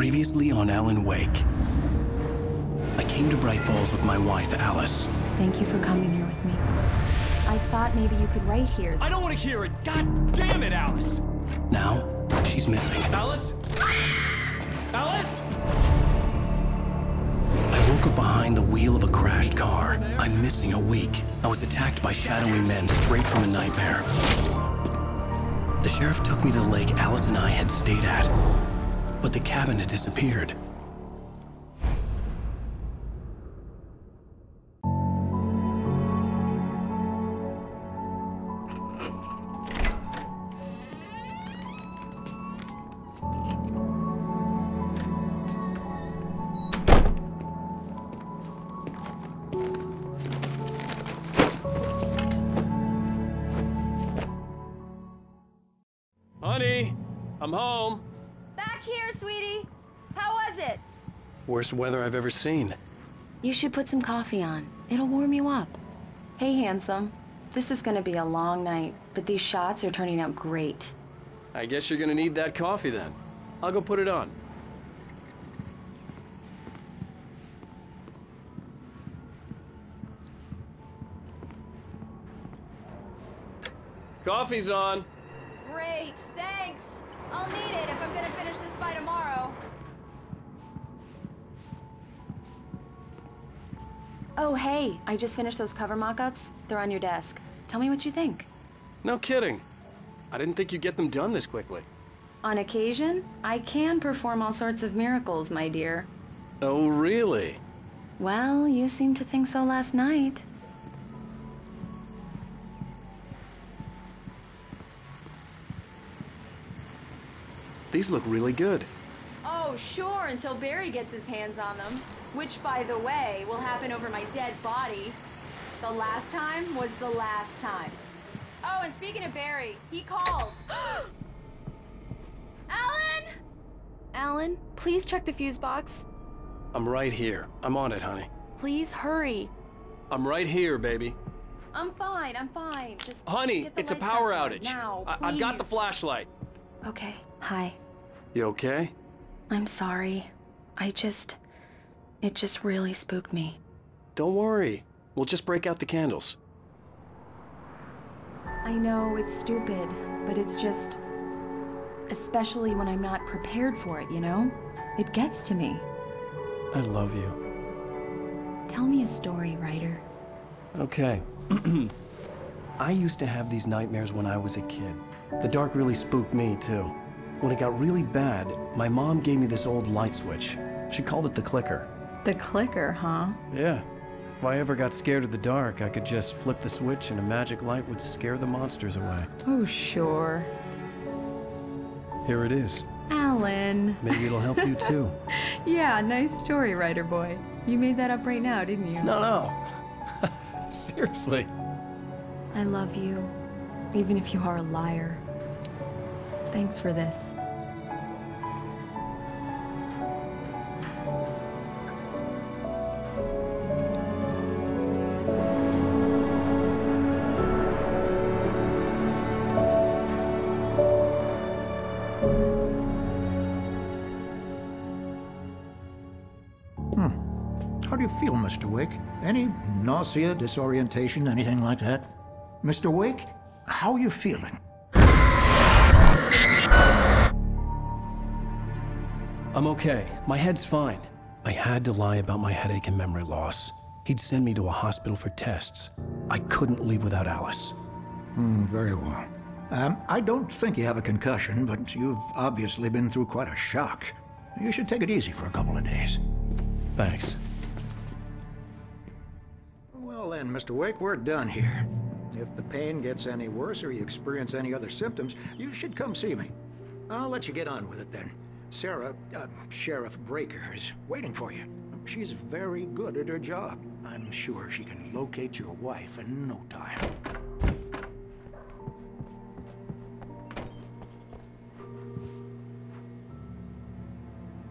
Previously on Alan Wake. I came to Bright Falls with my wife, Alice. Thank you for coming here with me. I thought maybe you could write here. I don't want to hear it! God damn it, Alice! Now, she's missing. Alice? Alice? I woke up behind the wheel of a crashed car. I'm missing a week. I was attacked by shadowy men straight from a nightmare. The sheriff took me to the lake Alice and I had stayed at, but the cabin had disappeared. Honey, I'm home. Back here, sweetie. How was it? Worst weather I've ever seen. You should put some coffee on. It'll warm you up. Hey, handsome. This is gonna be a long night, but these shots are turning out great. I guess you're gonna need that coffee then. I'll go put it on. Coffee's on. Great, thanks. I'll need it if I'm gonna finish this by tomorrow. Oh, hey, I just finished those cover mock-ups. They're on your desk. Tell me what you think. No kidding. I didn't think you'd get them done this quickly. On occasion, I can perform all sorts of miracles, my dear. Oh, really? Well, you seemed to think so last night. These look really good. Oh, sure, until Barry gets his hands on them. Which, by the way, will happen over my dead body. The last time was the last time. Oh, and speaking of Barry, he called. Alan? Alan, please check the fuse box. I'm right here. I'm on it, honey. Please hurry. I'm right here, baby. I'm fine, I'm fine. Just Honey, get the it's a lights power back on outage. now, I've got the please. flashlight. Okay, hi. You okay? I'm sorry. It just really spooked me. Don't worry. We'll just break out the candles. I know it's stupid, but it's just... especially when I'm not prepared for it, you know? It gets to me. I love you. Tell me a story, writer. Okay. I used to have these nightmares when I was a kid. The dark really spooked me, too. When it got really bad, my mom gave me this old light switch. She called it the clicker. The clicker, huh? Yeah. If I ever got scared of the dark, I could just flip the switch and a magic light would scare the monsters away. Oh, sure. Here it is. Alan. Maybe it'll help you, too. Yeah, nice story, writer boy. You made that up right now, didn't you? No. Seriously. I love you, even if you are a liar. Thanks for this. How do you feel, Mr. Wake? Any nausea, disorientation, anything like that? Mr. Wake, how are you feeling? I'm okay. My head's fine. I had to lie about my headache and memory loss. He'd send me to a hospital for tests. I couldn't leave without Alice. Very well. I don't think you have a concussion, but you've obviously been through quite a shock. You should take it easy for a couple of days. Thanks. Well then, Mr. Wake, we're done here. If the pain gets any worse or you experience any other symptoms, you should come see me. I'll let you get on with it then. Sarah, Sheriff Breaker, is waiting for you. She's very good at her job. I'm sure she can locate your wife in no time.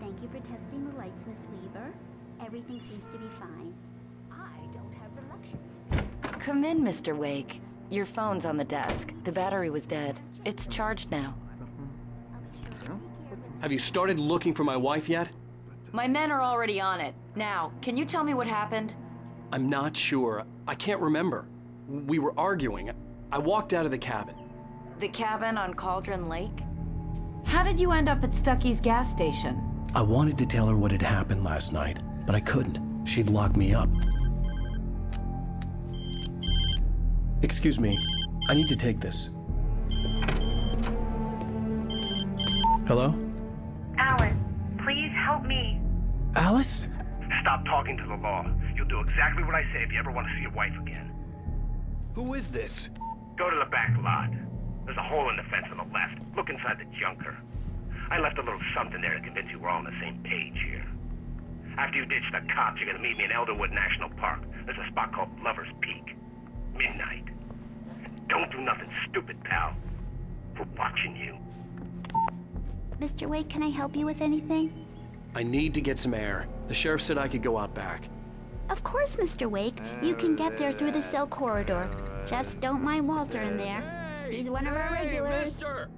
Thank you for testing the lights, Miss Weaver. Everything seems to be fine. I don't have the luxury. Come in, Mr. Wake. Your phone's on the desk. The battery was dead. It's charged now. Have you started looking for my wife yet? My men are already on it. Now, can you tell me what happened? I'm not sure. I can't remember. We were arguing. I walked out of the cabin. The cabin on Cauldron Lake? How did you end up at Stucky's gas station? I wanted to tell her what had happened last night, but I couldn't. She'd lock me up. Excuse me, I need to take this. Hello? Alice, please help me. Alice? Stop talking to the law. You'll do exactly what I say if you ever want to see your wife again. Who is this? Go to the back lot. There's a hole in the fence on the left. Look inside the junker. I left a little something there to convince you we're all on the same page here. After you ditch the cops, you're gonna meet me in Elderwood National Park. There's a spot called Lover's Peak. Midnight. Don't do nothing stupid, pal. We're watching you. Mr. Wake, can I help you with anything? I need to get some air. The sheriff said I could go out back. Of course, Mr. Wake. You can get there through the cell corridor. Just don't mind Walter in there. He's one of our regulars. Mister!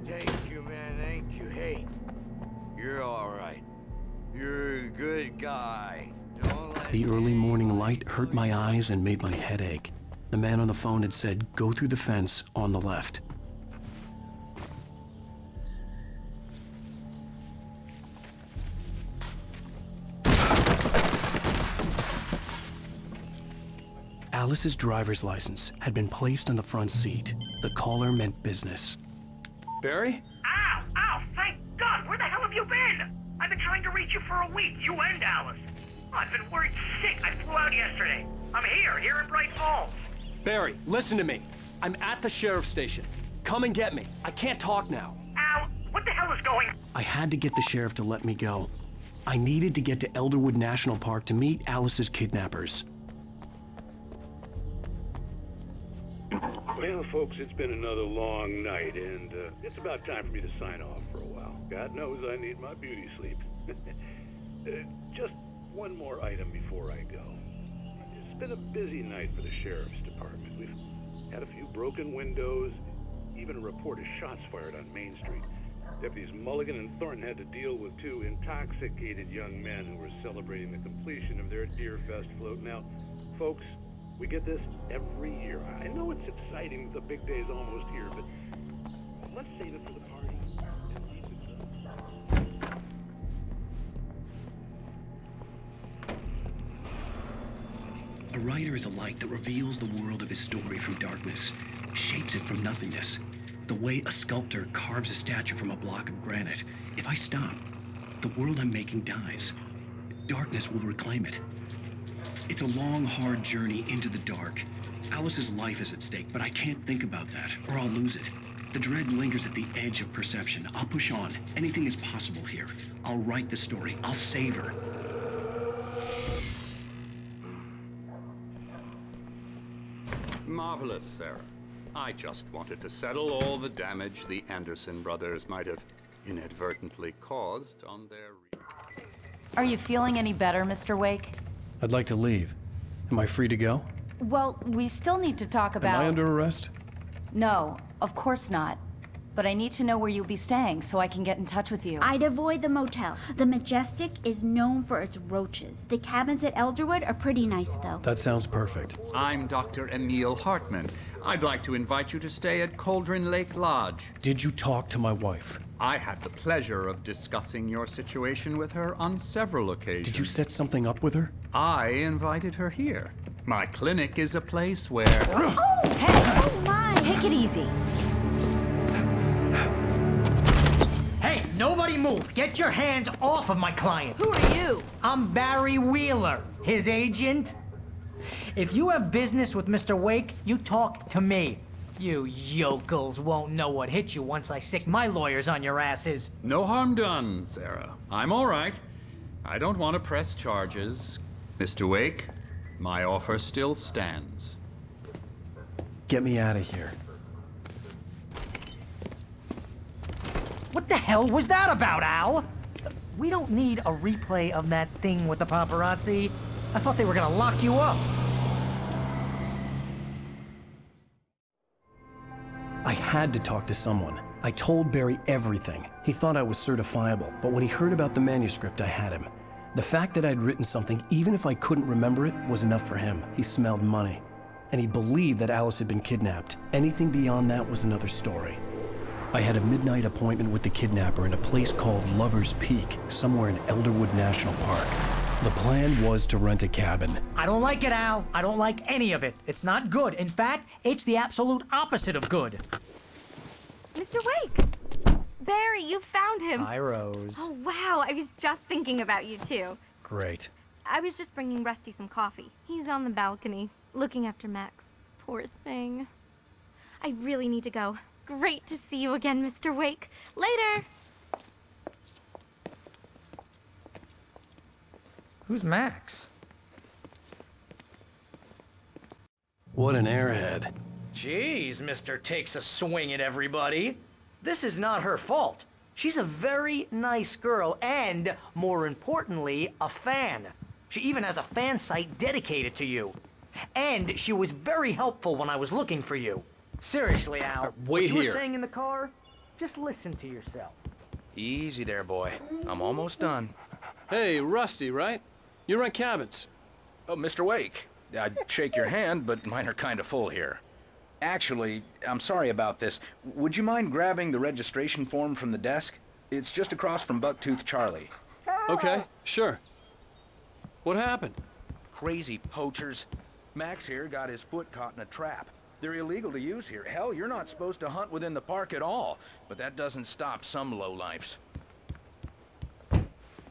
Thank you, man, thank you. Hey, you're all right. You're a good guy. Don't let The early morning light hurt my eyes and made my head ache. The man on the phone had said, go through the fence on the left. Alice's driver's license had been placed on the front seat. The caller meant business. Barry? Ow! Ow! Thank God! Where the hell have you been? I've been trying to reach you for a week, you and Alice. Oh, I've been worried sick. I flew out yesterday. I'm here in Bright Falls. Barry, listen to me. I'm at the sheriff's station. Come and get me. I can't talk now. Al, what the hell is going on? I had to get the sheriff to let me go. I needed to get to Elderwood National Park to meet Alice's kidnappers. Well, folks, it's been another long night, and it's about time for me to sign off for a while. God knows I need my beauty sleep. Just one more item before I go. It's been a busy night for the sheriff's department. We've had a few broken windows, even a report of shots fired on Main Street. Deputies Mulligan and Thornton had to deal with two intoxicated young men who were celebrating the completion of their Deer Fest float. Now, folks, we get this every year. I know it's exciting, the big day's almost here, but let's save it for the party. A writer is a light that reveals the world of his story from darkness, shapes it from nothingness. The way a sculptor carves a statue from a block of granite. If I stop, the world I'm making dies. Darkness will reclaim it. It's a long, hard journey into the dark. Alice's life is at stake, but I can't think about that, or I'll lose it. The dread lingers at the edge of perception. I'll push on. Anything is possible here. I'll write the story. I'll save her. Marvelous, Sarah. I just wanted to settle all the damage the Anderson brothers might have inadvertently caused on their... Are you feeling any better, Mr. Wake? I'd like to leave. Am I free to go? Well, we still need to talk about... Am I under arrest? No, of course not. But I need to know where you'll be staying so I can get in touch with you. I'd avoid the motel. The Majestic is known for its roaches. The cabins at Elderwood are pretty nice, though. That sounds perfect. I'm Dr. Emil Hartman. I'd like to invite you to stay at Cauldron Lake Lodge. Did you talk to my wife? I had the pleasure of discussing your situation with her on several occasions. Did you set something up with her? I invited her here. My clinic is a place where... Oh! Hey! Oh, my! Take it easy. Hey, nobody move! Get your hands off of my client! Who are you? I'm Barry Wheeler, his agent. If you have business with Mr. Wake, you talk to me. You yokels won't know what hit you once I sick my lawyers on your asses. No harm done, Sarah. I'm all right. I don't want to press charges. Mr. Wake, my offer still stands. Get me out of here. What the hell was that about, Al? We don't need a replay of that thing with the paparazzi. I thought they were gonna lock you up. I had to talk to someone. I told Barry everything. He thought I was certifiable, but when he heard about the manuscript, I had him. The fact that I'd written something, even if I couldn't remember it, was enough for him. He smelled money. And he believed that Alice had been kidnapped. Anything beyond that was another story. I had a midnight appointment with the kidnapper in a place called Lover's Peak, somewhere in Elderwood National Park. The plan was to rent a cabin. I don't like it, Al. I don't like any of it. It's not good. In fact, it's the absolute opposite of good. Mr. Wake! Barry, you found him. Hi, Rose. Oh, wow. I was just thinking about you, too. Great. I was just bringing Rusty some coffee. He's on the balcony, looking after Max. Poor thing. I really need to go. Great to see you again, Mr. Wake. Later! Who's Max? What an airhead. Jeez, Mr. Takes a Swing at everybody. This is not her fault. She's a very nice girl and, more importantly, a fan. She even has a fan site dedicated to you. And she was very helpful when I was looking for you. Seriously, Al, wait what you were here. saying in the car, just listen to yourself. Easy there, boy. I'm almost done. Hey, Rusty, right? You rent cabins. Oh, Mr. Wake. I'd shake your hand, but mine are kind of full here. Actually, I'm sorry about this. Would you mind grabbing the registration form from the desk? It's just across from Bucktooth Charlie. Okay, sure. What happened? Crazy poachers. Max here got his foot caught in a trap. They're illegal to use here. Hell, you're not supposed to hunt within the park at all. But that doesn't stop some lowlifes.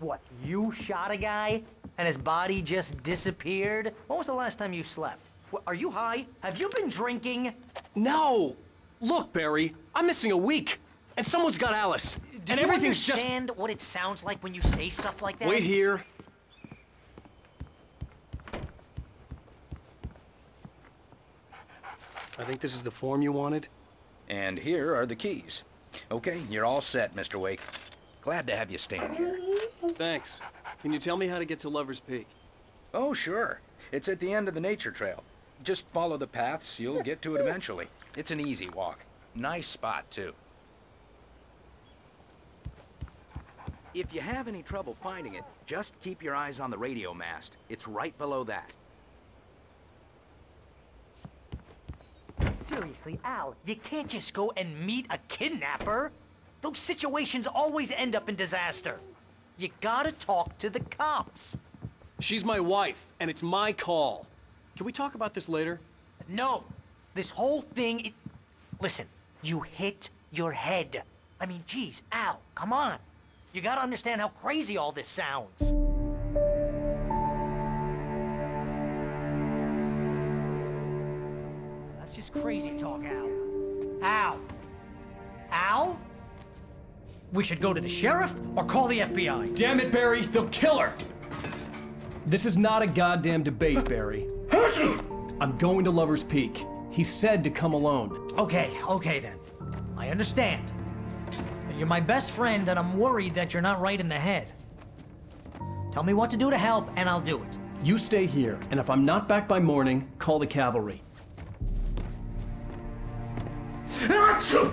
What, you shot a guy and his body just disappeared? When was the last time you slept? What, are you high? Have you been drinking? No! Look, Barry, I'm missing a week, and someone's got Alice. Do you understand what it sounds like when you say stuff like that? Wait here. I think this is the form you wanted. And here are the keys. Okay, you're all set, Mr. Wake. Glad to have you staying here. Thanks. Can you tell me how to get to Lover's Peak? Oh, sure. It's at the end of the nature trail. Just follow the paths, you'll get to it eventually. It's an easy walk. Nice spot, too. If you have any trouble finding it, just keep your eyes on the radio mast. It's right below that. Seriously, Al, you can't just go and meet a kidnapper. Those situations always end up in disaster. You gotta talk to the cops. She's my wife, and it's my call. Can we talk about this later? No. This whole thing, listen, you hit your head. I mean, geez, Al, come on. You gotta understand how crazy all this sounds. That's just crazy talk, Al. Al? Al? We should go to the sheriff or call the FBI. Damn it, Barry, they'll kill her! This is not a goddamn debate, Barry. I'm going to Lover's Peak. He said to come alone. Okay then. I understand. You're my best friend, and I'm worried that you're not right in the head. Tell me what to do to help, and I'll do it. You stay here, and if I'm not back by morning, call the cavalry. Achoo!